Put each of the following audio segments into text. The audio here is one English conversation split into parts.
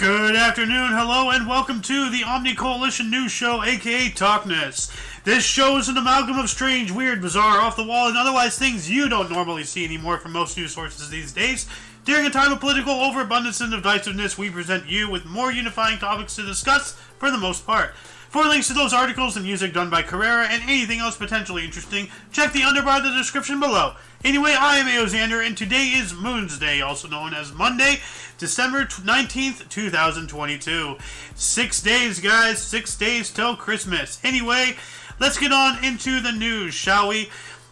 Good afternoon, hello, and welcome to the OMNI Coalition News Show, aka TOCNS. This show is an amalgam of strange, weird, bizarre, off-the-wall, and otherwise things you don't normally see anymore from most news sources these days. During a time of political overabundance and divisiveness, we present you with more unifying topics to discuss, for the most part. For links to those articles and music done by Carrera and anything else potentially interesting, check the underbar of the description below. Anyway, I am Aoxander, and today is Moon's Day, also known as Monday, December 19th, 2022. 6 days, guys. 6 days till Christmas. Anyway, let's get on into the news, shall we?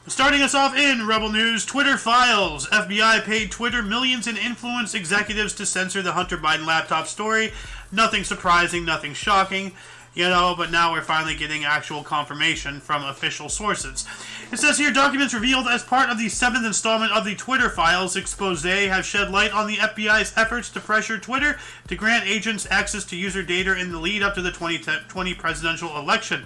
Starting us off in Rebel News, Twitter files. FBI paid Twitter millions and influenced executives to censor the Hunter Biden laptop story. Nothing surprising, nothing shocking. But now we're finally getting actual confirmation from official sources. It says here, documents revealed as part of the 7th installment of the Twitter Files expose have shed light on the FBI's efforts to pressure Twitter to grant agents access to user data in the lead up to the 2020 presidential election.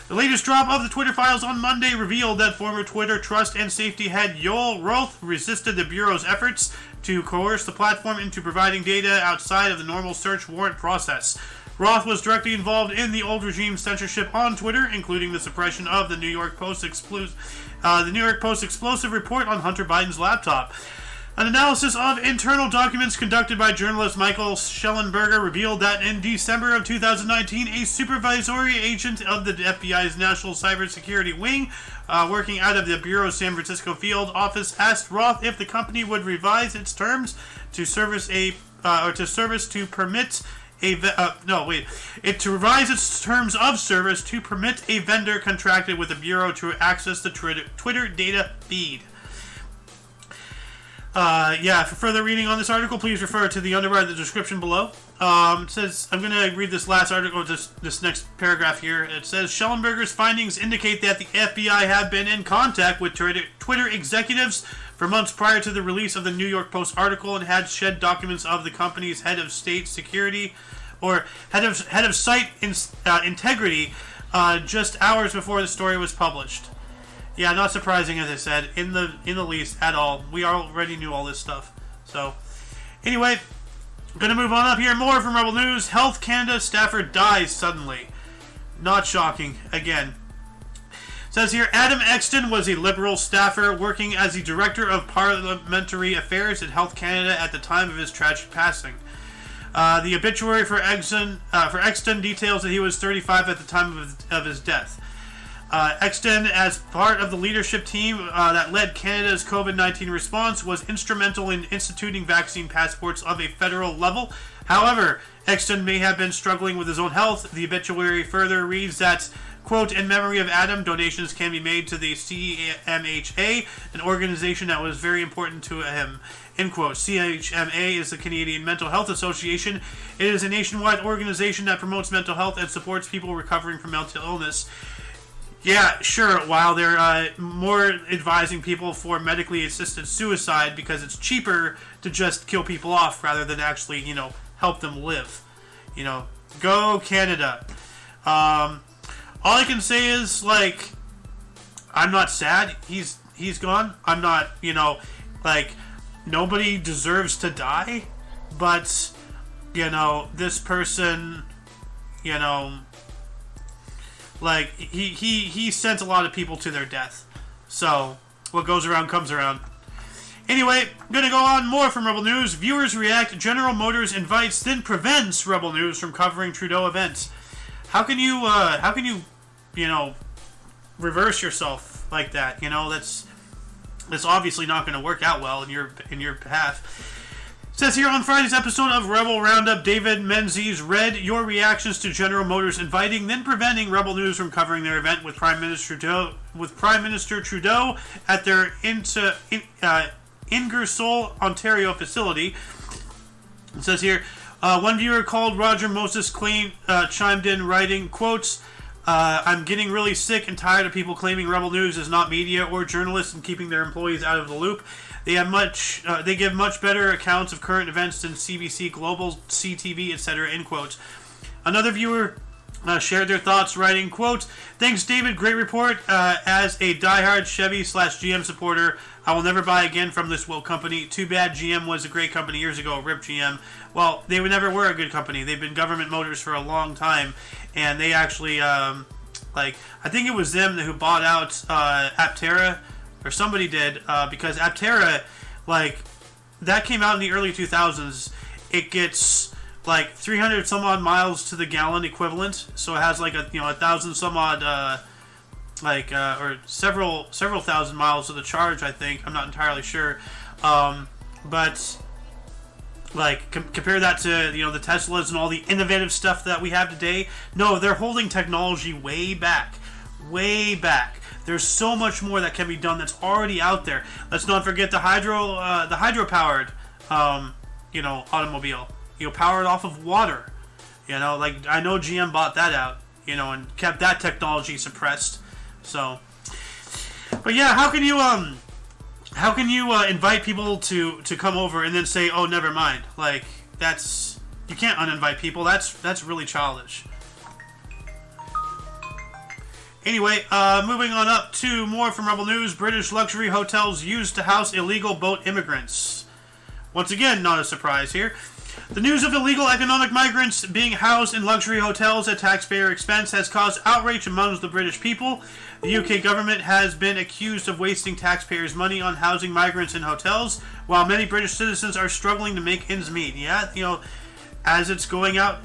The latest drop of the Twitter Files on Monday revealed that former Twitter Trust and Safety head Yoel Roth resisted the Bureau's efforts to coerce the platform into providing data outside of the normal search warrant process. Roth was directly involved in the old regime's censorship on Twitter, including the suppression of the New York Post explosive report on Hunter Biden's laptop. An analysis of internal documents conducted by journalist Michael Schellenberger revealed that in December of 2019, a supervisory agent of the FBI's National Cybersecurity Wing, working out of the Bureau's San Francisco field office, asked Roth if the company would revise its terms to to revise its terms of service to permit a vendor contracted with the Bureau to access the Twitter data feed. For further reading on this article, please refer to the underbar in the description below. It says, I'm going to read this last article, this next paragraph here. It says, Schellenberger's findings indicate that the FBI have been in contact with Twitter executives for months prior to the release of the New York Post article and had shed documents of the company's head of state security or head of site integrity just hours before the story was published. Yeah, not surprising, as I said, in the least at all. We already knew all this stuff. So, anyway, I'm going to move on up here. More from Rebel News. Health Canada staffer dies suddenly. Not shocking, again. It says here, Adam Exton was a Liberal staffer working as the Director of Parliamentary Affairs at Health Canada at the time of his tragic passing. The obituary for Exton details that he was 35 at the time of his death. Exton, as part of the leadership team that led Canada's COVID-19 response, was instrumental in instituting vaccine passports of a federal level. However, Exton may have been struggling with his own health. The obituary further reads that, quote, in memory of Adam, donations can be made to the CMHA, an organization that was very important to him. End quote. CMHA is the Canadian Mental Health Association. It is a nationwide organization that promotes mental health and supports people recovering from mental illness. Yeah, sure, while they're more advising people for medically assisted suicide because it's cheaper to just kill people off rather than actually, help them live. Go Canada. All I can say is, I'm not sad he's gone. I'm not, nobody deserves to die, but, this person, he sent a lot of people to their death. So, what goes around comes around. Anyway, I'm going to go on more from Rebel News. Viewers react. General Motors invites, then prevents Rebel News from covering Trudeau events. How can you reverse yourself like that? That's obviously not going to work out well in your behalf. It says here, on Friday's episode of Rebel Roundup, David Menzies read your reactions to General Motors inviting, then preventing Rebel News from covering their event with Prime Minister Trudeau at their Ingersoll, Ontario facility. It says here, one viewer called Roger Moses chimed in writing, quotes, I'm getting really sick and tired of people claiming Rebel News is not media or journalists and keeping their employees out of the loop. They give much better accounts of current events than CBC, Global, CTV, etc. End quotes. Another viewer shared their thoughts, writing, quote, "Thanks, David. Great report. As a diehard Chevy/GM supporter, I will never buy again from this woke company. Too bad GM was a great company years ago. RIP GM. Well, they never were a good company. They've been government motors for a long time, and they actually, I think it was them who bought out Aptera, or somebody did, because Aptera, that came out in the early 2000s. It gets 300 some odd miles to the gallon equivalent, so it has 1,000 some odd or several thousand miles to the charge, I think. I'm not entirely sure, but compare that to the Teslas and all the innovative stuff that we have today. No, they're holding technology way back. There's so much more that can be done that's already out there. Let's not forget the hydro powered automobile, powered off of water. I know GM bought that out, and kept that technology suppressed. So, but yeah, how can you invite people to come over and then say, oh, never mind? You can't uninvite people. That's really childish. Anyway, moving on up to more from Rebel News. British luxury hotels used to house illegal boat immigrants. Once again, not a surprise here. The news of illegal economic migrants being housed in luxury hotels at taxpayer expense has caused outrage among the British people. The UK government has been accused of wasting taxpayers' money on housing migrants in hotels, while many British citizens are struggling to make ends meet. Yeah, as it's going out,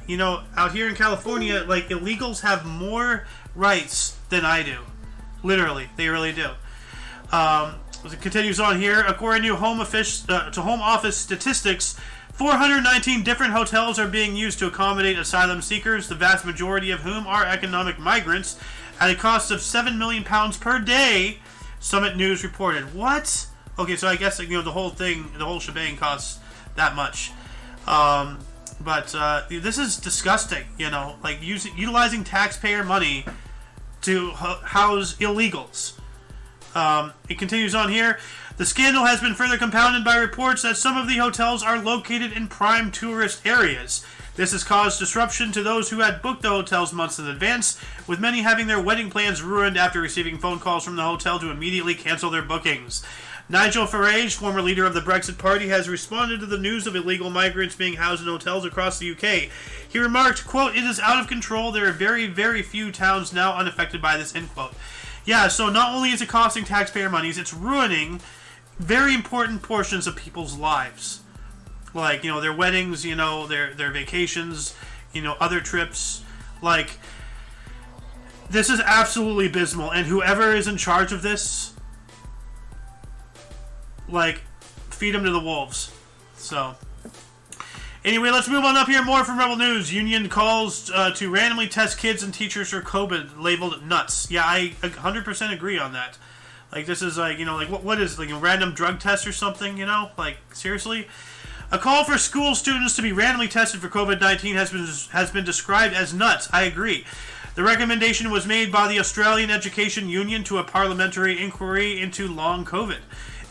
out here in California, illegals have more rights than I do. Literally, they really do. It continues on here. According to Home Office statistics, 419 different hotels are being used to accommodate asylum seekers, the vast majority of whom are economic migrants, at a cost of £7 million per day, Summit News reported. What? Okay, so I guess the whole shebang costs that much. But this is disgusting. Utilizing taxpayer money to house illegals. It continues on here. The scandal has been further compounded by reports that some of the hotels are located in prime tourist areas. This has caused disruption to those who had booked the hotels months in advance, with many having their wedding plans ruined after receiving phone calls from the hotel to immediately cancel their bookings. Nigel Farage, former leader of the Brexit Party, has responded to the news of illegal migrants being housed in hotels across the UK. He remarked, quote, "It is out of control. There are very, very few towns now unaffected by this," end quote. Yeah, so not only is it costing taxpayer monies, it's ruining very important portions of people's lives. Their weddings, their vacations, other trips. This is absolutely abysmal, and whoever is in charge of this, feed them to the wolves. So, anyway, let's move on up here. More from Rebel News. Union calls to randomly test kids and teachers for COVID, labeled nuts. Yeah, I 100% agree on that. This is what is a random drug test or something? Seriously. A call for school students to be randomly tested for COVID-19 has been described as nuts. I agree. The recommendation was made by the Australian Education Union to a parliamentary inquiry into long COVID.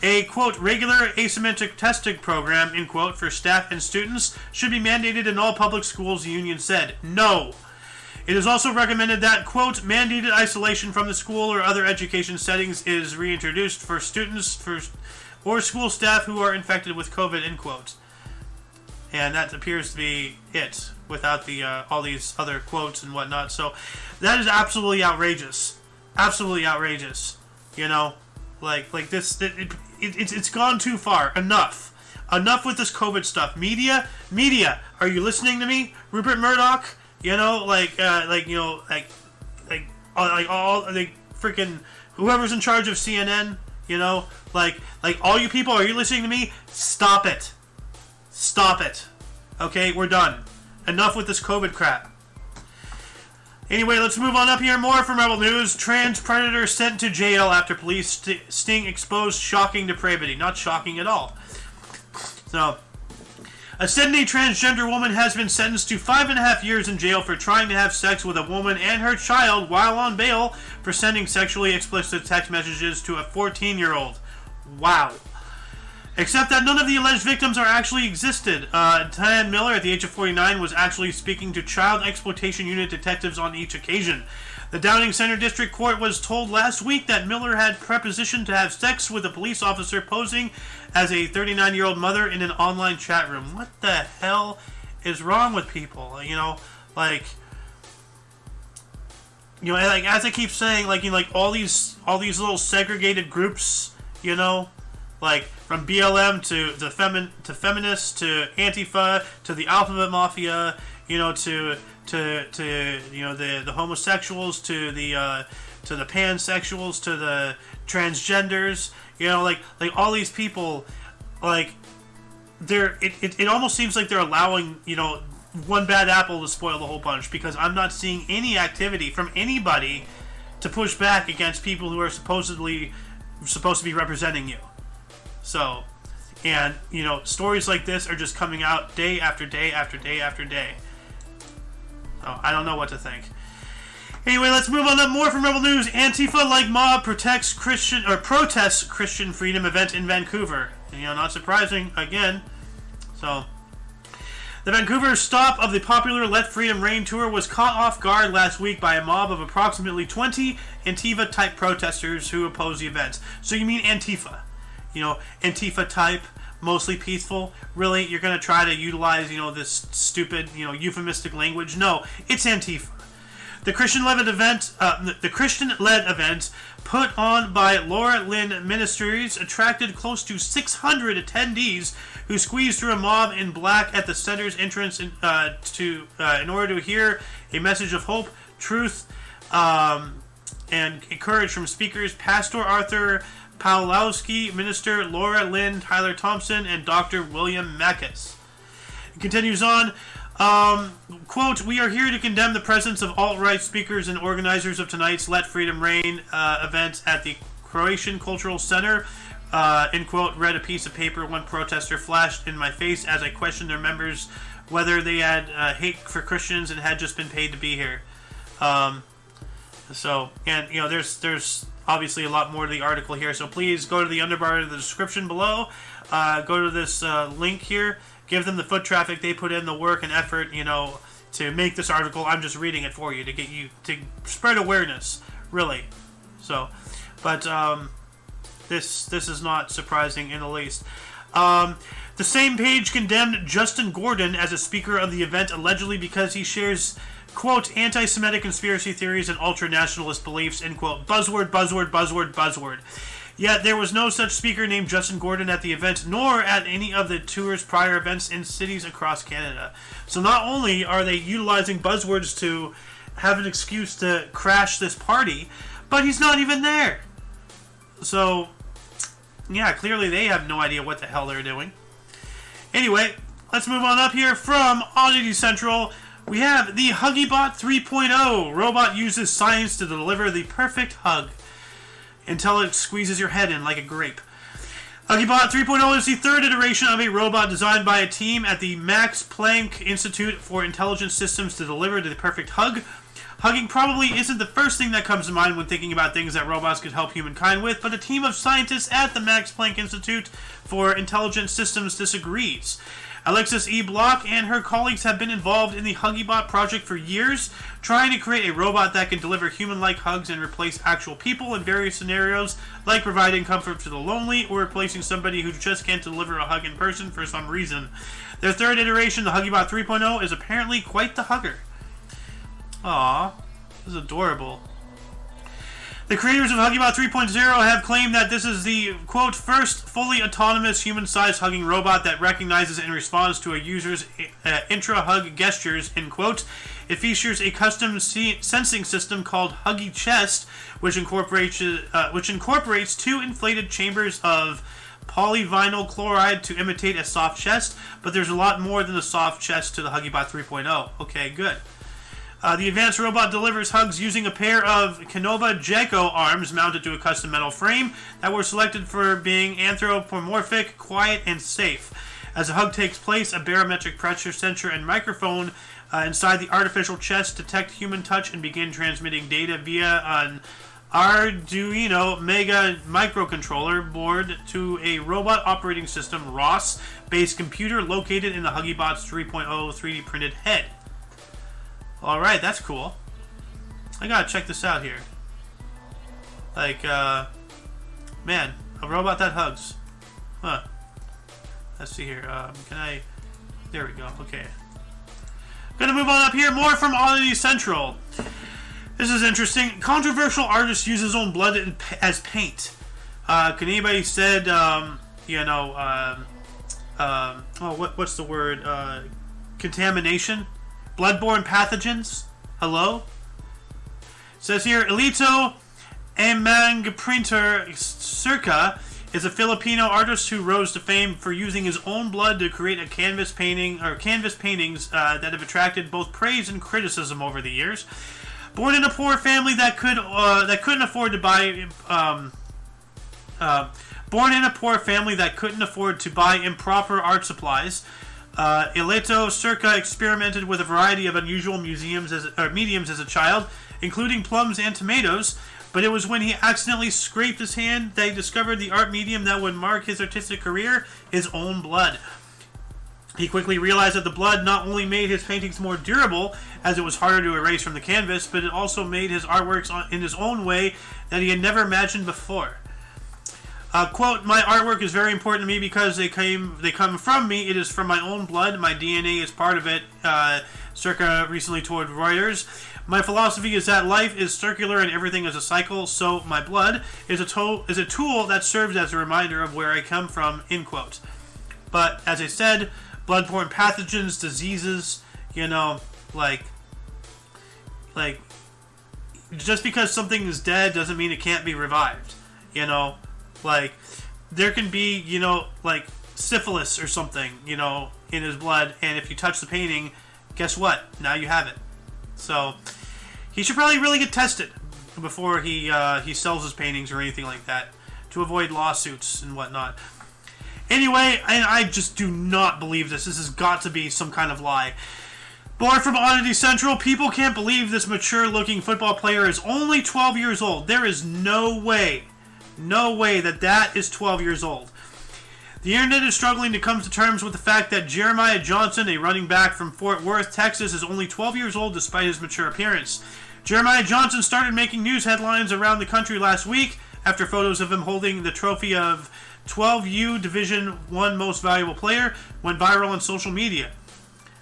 A, quote, regular asymmetric testing program, end quote, for staff and students should be mandated in all public schools, the union said. No. It is also recommended that, quote, mandated isolation from the school or other education settings is reintroduced for students or school staff who are infected with COVID, end quote. And that appears to be it, without the all these other quotes and whatnot. So that is absolutely outrageous. Absolutely outrageous. This, it's gone too far. Enough with this COVID stuff. Media, are you listening to me? Rupert Murdoch, all freaking whoever's in charge of CNN, all you people, are you listening to me? Stop it. Okay, we're done. Enough with this COVID crap. Anyway, let's move on up here. More from Rebel News. Trans predator sent to jail after police sting exposed shocking depravity. Not shocking at all. So, a Sydney transgender woman has been sentenced to 5.5 years in jail for trying to have sex with a woman and her child while on bail for sending sexually explicit text messages to a 14-year-old. Wow. Except that none of the alleged victims are actually existed. Tan Miller, at the age of 49, was actually speaking to Child Exploitation Unit detectives on each occasion. The Downing Center District Court was told last week that Miller had prepositioned to have sex with a police officer posing as a 39-year-old mother in an online chat room. What the hell is wrong with people? Like as I keep saying, all these little segregated groups, like from BLM to feminists to Antifa to the Alphabet Mafia, to the homosexuals to the pansexuals to the transgenders, like all these people, like it almost seems like they're allowing one bad apple to spoil the whole bunch, because I'm not seeing any activity from anybody to push back against people who are supposed to be representing you. So, and stories like this are just coming out day after day after day after day. Oh, I don't know what to think. Anyway, let's move on to more from Rebel News. Antifa-like mob protests Christian freedom event in Vancouver. Not surprising again. So, the Vancouver stop of the popular Let Freedom Reign tour was caught off guard last week by a mob of approximately 20 Antifa-type protesters who opposed the event. So you mean Antifa? Antifa-type, mostly peaceful. Really, you're going to try to utilize, this stupid, euphemistic language? No, it's Antifa. The Christian-led event, put on by Laura Lynn Ministries, attracted close to 600 attendees who squeezed through a mob in black at the center's entrance in order to hear a message of hope, truth, and courage from speakers Pastor Arthur Pawlowski, Minister Laura Lynn Tyler Thompson, and Dr. William Mackes. It continues on. Quote, "We are here to condemn the presence of alt-right speakers and organizers of tonight's Let Freedom Reign event at the Croatian Cultural Center," end quote, read a piece of paper one protester flashed in my face as I questioned their members whether they had hate for Christians and had just been paid to be here. There's obviously a lot more to the article here, so please go to the underbar of the description below, go to this link here, give them the foot traffic. They put in the work and effort, to make this article. I'm just reading it for you to get you to spread awareness, really. So, but this is not surprising in the least. The same page condemned Justin Gordon as a speaker of the event, allegedly because he shares, quote, anti-Semitic conspiracy theories and ultra-nationalist beliefs, end quote. Buzzword, buzzword, buzzword, buzzword. Yet there was no such speaker named Justin Gordon at the event, nor at any of the tour's prior events in cities across Canada. So not only are they utilizing buzzwords to have an excuse to crash this party, but he's not even there. So, yeah, clearly they have no idea what the hell they're doing. Anyway, let's move on up here from Oddity Central. We have the HuggyBot 3.0. Robot uses science to deliver the perfect hug until it squeezes your head in like a grape. HuggyBot 3.0 is the third iteration of a robot designed by a team at the Max Planck Institute for Intelligent Systems to deliver the perfect hug. Hugging probably isn't the first thing that comes to mind when thinking about things that robots could help humankind with, but a team of scientists at the Max Planck Institute for Intelligent Systems disagrees. Alexis E. Block and her colleagues have been involved in the HuggyBot project for years, trying to create a robot that can deliver human-like hugs and replace actual people in various scenarios, like providing comfort to the lonely or replacing somebody who just can't deliver a hug in person for some reason. Their third iteration, the HuggyBot 3.0, is apparently quite the hugger. Aww, this is adorable. The creators of HuggyBot 3.0 have claimed that this is the, quote, first fully autonomous human-sized hugging robot that recognizes and responds to a user's intra-hug gestures, end quote. It features a custom sensing system called Huggy Chest, which incorporates two inflated chambers of polyvinyl chloride to imitate a soft chest, but there's a lot more than a soft chest to the HuggyBot 3.0. Okay, good. The advanced robot delivers hugs using a pair of Canova Gecko arms mounted to a custom metal frame that were selected for being anthropomorphic, quiet, and safe. As a hug takes place, a barometric pressure sensor and microphone inside the artificial chest detect human touch and begin transmitting data via an Arduino Mega microcontroller board to a robot operating system ROS-based computer located in the HuggieBots 3.0 3D printed head. Alright, that's cool. I gotta check this out here. Like, man, a robot that hugs. Huh. Let's see here. Can I... There we go. Okay. Gonna move on up here. More from Oddity Central. This is interesting. Controversial artist uses his own blood as paint. Can anybody said, what's the word? Contamination? Bloodborne pathogens? Hello? It says here, Elito Amangprinter Circa is a Filipino artist who rose to fame for using his own blood to create a canvas paintings that have attracted both praise and criticism over the years. Born in a poor family that couldn't afford to buy improper art supplies, Eleto Circa experimented with a variety of unusual mediums as a child, including plums and tomatoes. But it was when he accidentally scraped his hand that he discovered the art medium that would mark his artistic career: his own blood. He quickly realized that the blood not only made his paintings more durable, as it was harder to erase from the canvas, but it also made his artworks in his own way that he had never imagined before. Quote, "My artwork is very important to me because they come from me. It is from my own blood. My DNA is part of it," Circa recently told Reuters. "My philosophy is that life is circular and everything is a cycle, so my blood is a tool that serves as a reminder of where I come from," end quote. But, as I said, bloodborne pathogens, diseases, like, just because something is dead doesn't mean it can't be revived, Like, there can be, like, syphilis or something, in his blood, and if you touch the painting, guess what? Now you have it. So, he should probably really get tested before he sells his paintings or anything like that, to avoid lawsuits and whatnot. Anyway, I just do not believe this. This has got to be some kind of lie. More from Oddity Central. People can't believe this mature-looking football player is only 12 years old. There is no way that is 12 years old. The internet is struggling to come to terms with the fact that Jeremiah Johnson, a running back from Fort Worth, Texas, is only 12 years old despite his mature appearance. Jeremiah Johnson started making news headlines around the country last week after photos of him holding the trophy of 12U Division I Most Valuable Player went viral on social media.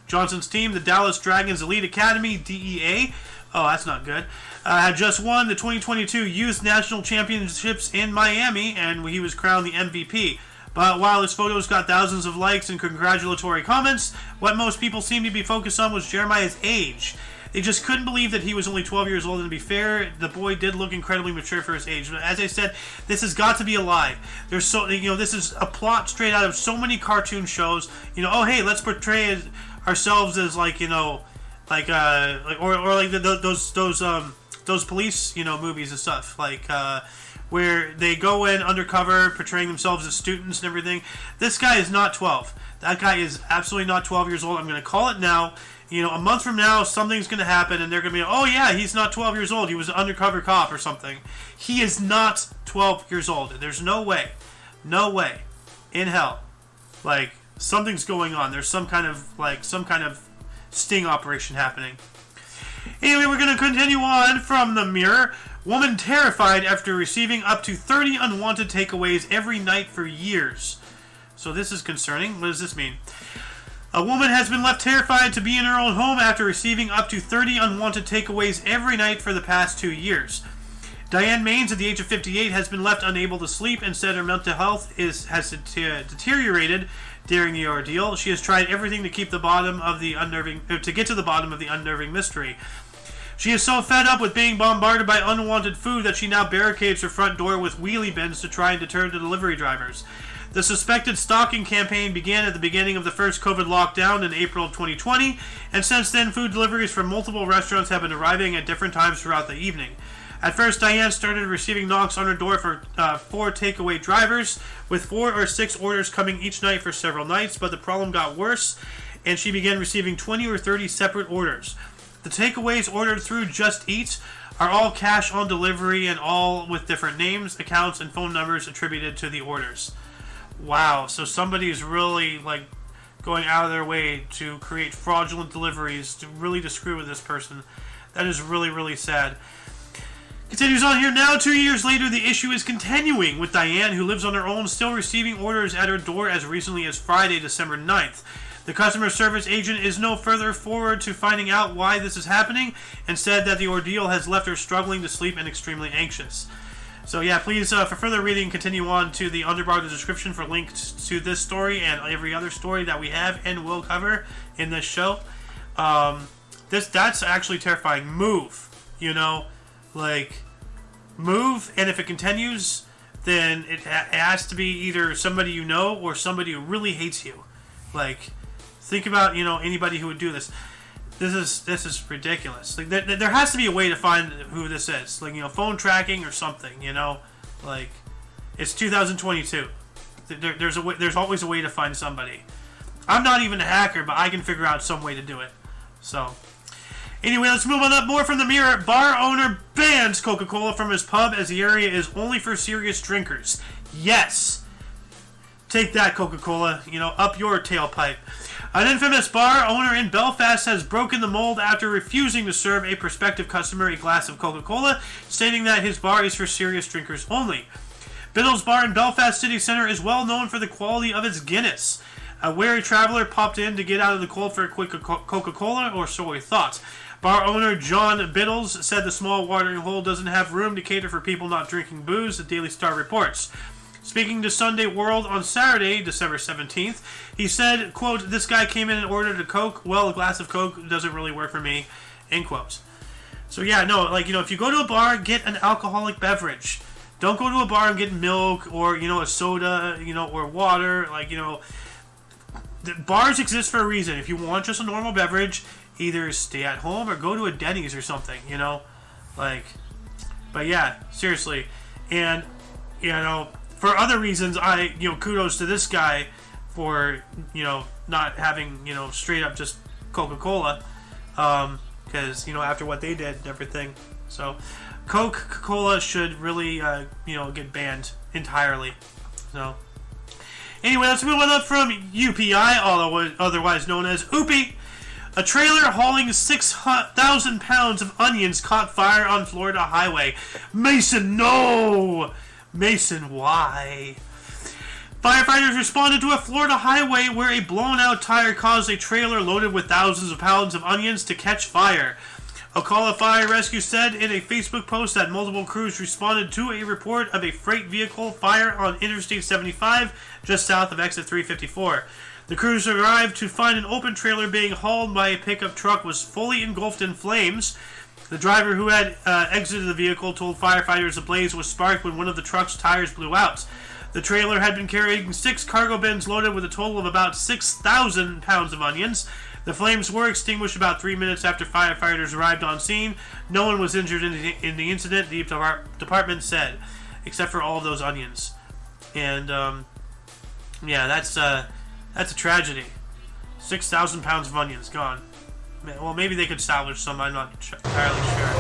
Johnson's team, the Dallas Dragons Elite Academy, DEA, that's not good, had just won the 2022 Youth National Championships in Miami, and he was crowned the MVP. But while his photos got thousands of likes and congratulatory comments, what most people seemed to be focused on was Jeremiah's age. They just couldn't believe that he was only 12 years old, and to be fair, the boy did look incredibly mature for his age. But as I said, this has got to be a lie. There's this is a plot straight out of so many cartoon shows. Hey, let's portray ourselves as those police, movies and stuff, where they go in undercover, portraying themselves as students and everything. This guy is not 12. That guy is absolutely not 12 years old. I'm going to call it now. A month from now, something's going to happen, and they're going to be, oh yeah, he's not 12 years old. He was an undercover cop or something. He is not 12 years old. There's no way in hell. Something's going on. There's some kind of sting operation happening. Anyway, we're going to continue on from the Mirror. Woman terrified after receiving up to 30 unwanted takeaways every night for years. So this is concerning. What does this mean? A woman has been left terrified to be in her own home after receiving up to 30 unwanted takeaways every night for the past 2 years. Diane Maines, at the age of 58, has been left unable to sleep and said her mental health has deteriorated during the ordeal. She has tried everything to get to the bottom of the unnerving mystery. She is so fed up with being bombarded by unwanted food that she now barricades her front door with wheelie bins to try and deter the delivery drivers. The suspected stalking campaign began at the beginning of the first COVID lockdown in April of 2020, and since then food deliveries from multiple restaurants have been arriving at different times throughout the evening. At first, Diane started receiving knocks on her door for 4 takeaway drivers, with 4 or 6 orders coming each night for several nights, but the problem got worse, and she began receiving 20 or 30 separate orders. The takeaways ordered through Just Eat are all cash on delivery and all with different names, accounts, and phone numbers attributed to the orders. Wow, so somebody's really like going out of their way to create fraudulent deliveries to screw with this person. That is really, really sad. Continues on here. Now, 2 years later, the issue is continuing, with Diane, who lives on her own, still receiving orders at her door as recently as Friday, December 9th. The customer service agent is no further forward to finding out why this is happening, and said that the ordeal has left her struggling to sleep and extremely anxious. So yeah, please, for further reading, continue on to the underbar of the description for links to this story and every other story that we have and will cover in this show. That's actually terrifying. Move, move, and if it continues, then it has to be either somebody you know or somebody who really hates you. Think about, anybody who would do this. This is ridiculous. There has to be a way to find who this is. Phone tracking or something, it's 2022. There's always a way to find somebody. I'm not even a hacker, but I can figure out some way to do it. So, anyway, let's move on up. More from the Mirror. Bar owner bans Coca-Cola from his pub as the area is only for serious drinkers. Yes. Take that, Coca-Cola. Up your tailpipe. An infamous bar owner in Belfast has broken the mold after refusing to serve a prospective customer a glass of Coca-Cola, stating that his bar is for serious drinkers only. Biddle's Bar in Belfast City Centre is well known for the quality of its Guinness. A wary traveller popped in to get out of the cold for a quick Coca-Cola, or so he thought. Bar owner John Biddles said the small watering hole doesn't have room to cater for people not drinking booze, the Daily Star reports. Speaking to Sunday World on Saturday, December 17th, he said, quote, "This guy came in and ordered a Coke. Well, a glass of Coke doesn't really work for me," end quote. So yeah, no, if you go to a bar, get an alcoholic beverage. Don't go to a bar and get milk or, a soda, or water. The bars exist for a reason. If you want just a normal beverage, either stay at home or go to a Denny's or something, But yeah, seriously. And, for other reasons, kudos to this guy for, not having, straight up just Coca-Cola. Because, after what they did and everything. So, Coca-Cola should really, get banned entirely. So, anyway, let's move on up from UPI, otherwise known as OOPI. A trailer hauling 6,000 pounds of onions caught fire on Florida highway. Mason, no! Mason, why? Firefighters responded to a Florida highway where a blown-out tire caused a trailer loaded with thousands of pounds of onions to catch fire. Ocala Fire Rescue said in a Facebook post that multiple crews responded to a report of a freight vehicle fire on Interstate 75 just south of exit 354. The crews arrived to find an open trailer being hauled by a pickup truck was fully engulfed in flames. The driver who had exited the vehicle told firefighters the blaze was sparked when one of the truck's tires blew out. The trailer had been carrying 6 cargo bins loaded with a total of about 6,000 pounds of onions. The flames were extinguished about 3 minutes after firefighters arrived on scene. No one was injured in the incident, the department said, except for all of those onions. And, yeah, that's a tragedy. 6,000 pounds of onions gone. Well, maybe they could salvage some. I'm not entirely sure.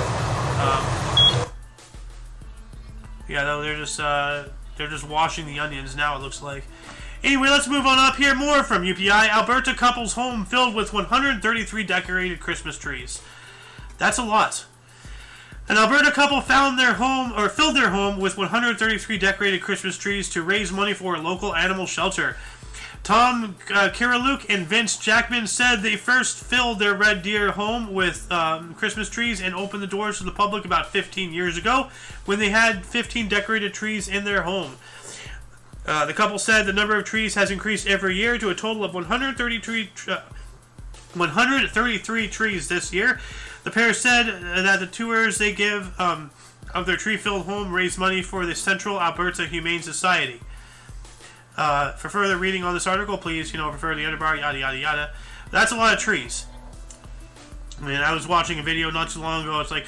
Yeah, no, they're just washing the onions now. It looks like. Anyway, let's move on up here. More from UPI. Alberta couple's home filled with 133 decorated Christmas trees. That's a lot. An Alberta couple filled their home with 133 decorated Christmas trees to raise money for a local animal shelter. Tom Kiraluk and Vince Jackman said they first filled their Red Deer home with Christmas trees and opened the doors to the public about 15 years ago when they had 15 decorated trees in their home. The couple said the number of trees has increased every year to a total of 133 trees this year. The pair said that the tours they give of their tree-filled home raise money for the Central Alberta Humane Society. For further reading on this article, please, refer to the underbar, yada, yada, yada. That's a lot of trees. I mean, I was watching a video not too long ago. It's like,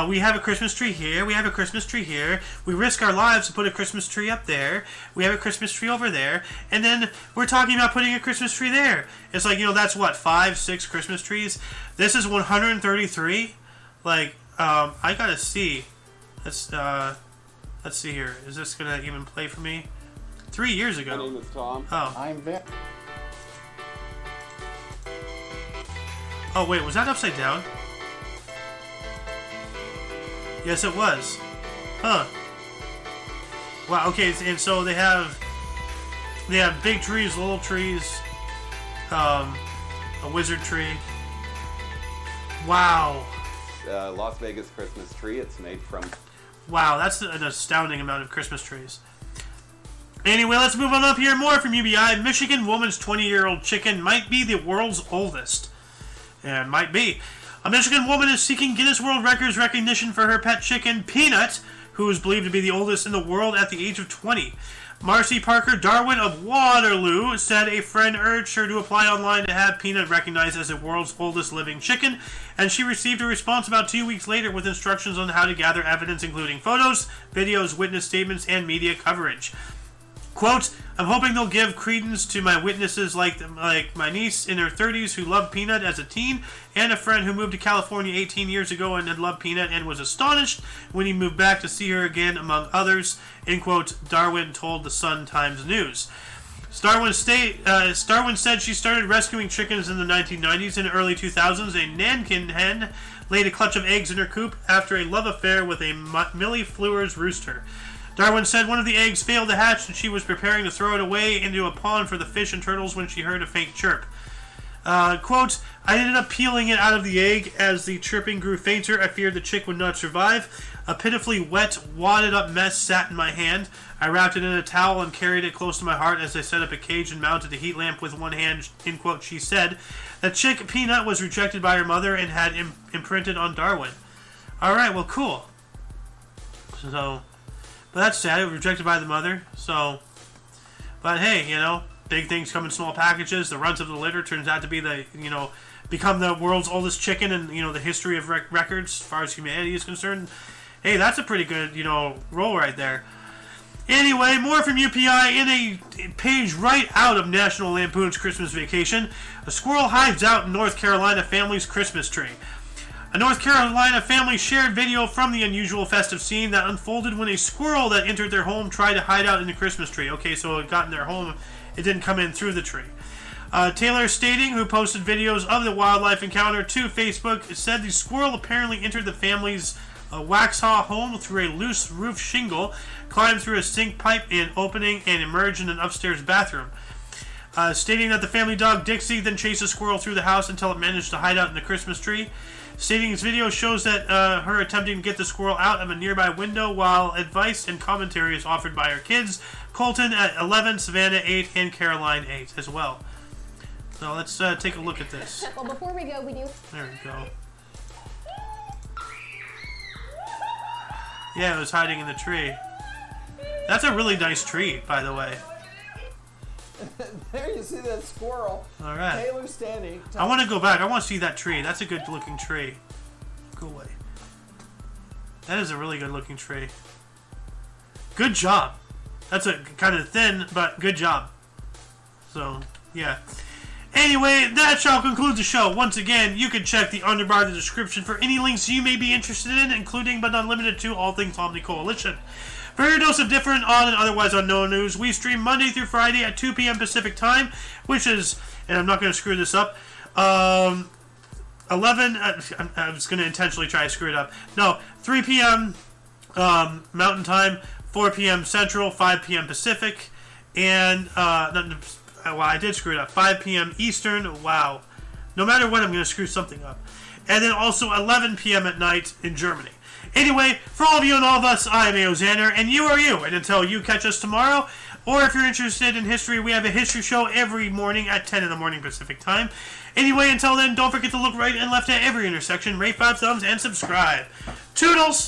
we have a Christmas tree here. We have a Christmas tree here. We risk our lives to put a Christmas tree up there. We have a Christmas tree over there. And then we're talking about putting a Christmas tree there. It's like, that's what, 5, 6 Christmas trees? This is 133? I gotta see. Let's see here. Is this gonna even play for me? 3 years ago. My name is Tom. Oh. I'm Vic. Oh wait, was that upside down? Yes, it was. Huh. Wow. Okay, and so they have big trees, little trees, a wizard tree. Wow. Las Vegas Christmas tree. It's made from... Wow, that's an astounding amount of Christmas trees. Anyway, let's move on up here. More from UBI. Michigan woman's 20-year-old chicken might be the world's oldest. And might be. A Michigan woman is seeking Guinness World Records recognition for her pet chicken, Peanut, who is believed to be the oldest in the world at the age of 20. Marcy Parker Darwin of Waterloo said a friend urged her to apply online to have Peanut recognized as the world's oldest living chicken, and she received a response about 2 weeks later with instructions on how to gather evidence, including photos, videos, witness statements, and media coverage. Quote, I'm hoping they'll give credence to my witnesses like my niece in her 30s who loved Peanut as a teen, and a friend who moved to California 18 years ago and had loved Peanut and was astonished when he moved back to see her again, among others, end quote, Darwin told the Sun-Times News. Darwin said she started rescuing chickens in the 1990s and early 2000s. A Nankin hen laid a clutch of eggs in her coop after a love affair with a Millie Fleur's rooster. Darwin said one of the eggs failed to hatch and she was preparing to throw it away into a pond for the fish and turtles when she heard a faint chirp. Quote, I ended up peeling it out of the egg. As the chirping grew fainter, I feared the chick would not survive. A pitifully wet, wadded up mess sat in my hand. I wrapped it in a towel and carried it close to my heart as I set up a cage and mounted a heat lamp with one hand, end quote, she said. The chick, Peanut, was rejected by her mother and had imprinted on Darwin. Alright, well, cool. So... But that's sad. It was rejected by the mother. So, but hey, you know, big things come in small packages. The runs of the litter turns out to be become the world's oldest chicken in, the history of records as far as humanity is concerned. Hey, that's a pretty good, roll right there. Anyway, more from UPI in a page right out of National Lampoon's Christmas Vacation. A squirrel hides out in North Carolina family's Christmas tree. A North Carolina family shared video from the unusual festive scene that unfolded when a squirrel that entered their home tried to hide out in the Christmas tree. Okay, so it got in their home. It didn't come in through the tree. Taylor Stating, who posted videos of the wildlife encounter to Facebook, said the squirrel apparently entered the family's Waxhaw home through a loose roof shingle, climbed through a sink pipe and opening, and emerged in an upstairs bathroom. Stating that the family dog Dixie then chased a squirrel through the house until it managed to hide out in the Christmas tree. Stating's video shows that her attempting to get the squirrel out of a nearby window while advice and commentary is offered by her kids, Colton at 11, Savannah 8, and Caroline 8 as well. So let's take a look at this. Well, before we go, we do... There we go. Yeah, it was hiding in the tree. That's a really nice tree, by the way. There you see that squirrel. All right. Taylor standing. I want to go back. I want to see that tree. That's a good looking tree. Go away. That is a really good looking tree. Good job. That's a kind of thin, but good job. So, yeah. Anyway, that shall conclude the show. Once again, you can check the underbar of the description for any links you may be interested in, including but not limited to all things OMNI Coalition. For your dose of different, on, and otherwise unknown news, we stream Monday through Friday at 2 p.m. Pacific Time, which is, and I'm not going to screw this up, 11, I was going to intentionally try to screw it up. No, 3 p.m. Mountain Time, 4 p.m. Central, 5 p.m. Pacific, and, well, I did screw it up, 5 p.m. Eastern, wow. No matter what, I'm going to screw something up. And then also 11 p.m. at night in Germany. Anyway, for all of you and all of us, I am A.O. Xander, and you are you. And until you catch us tomorrow, or if you're interested in history, we have a history show every morning at 10 in the morning Pacific Time. Anyway, until then, don't forget to look right and left at every intersection, rate 5 thumbs, and subscribe. Toodles!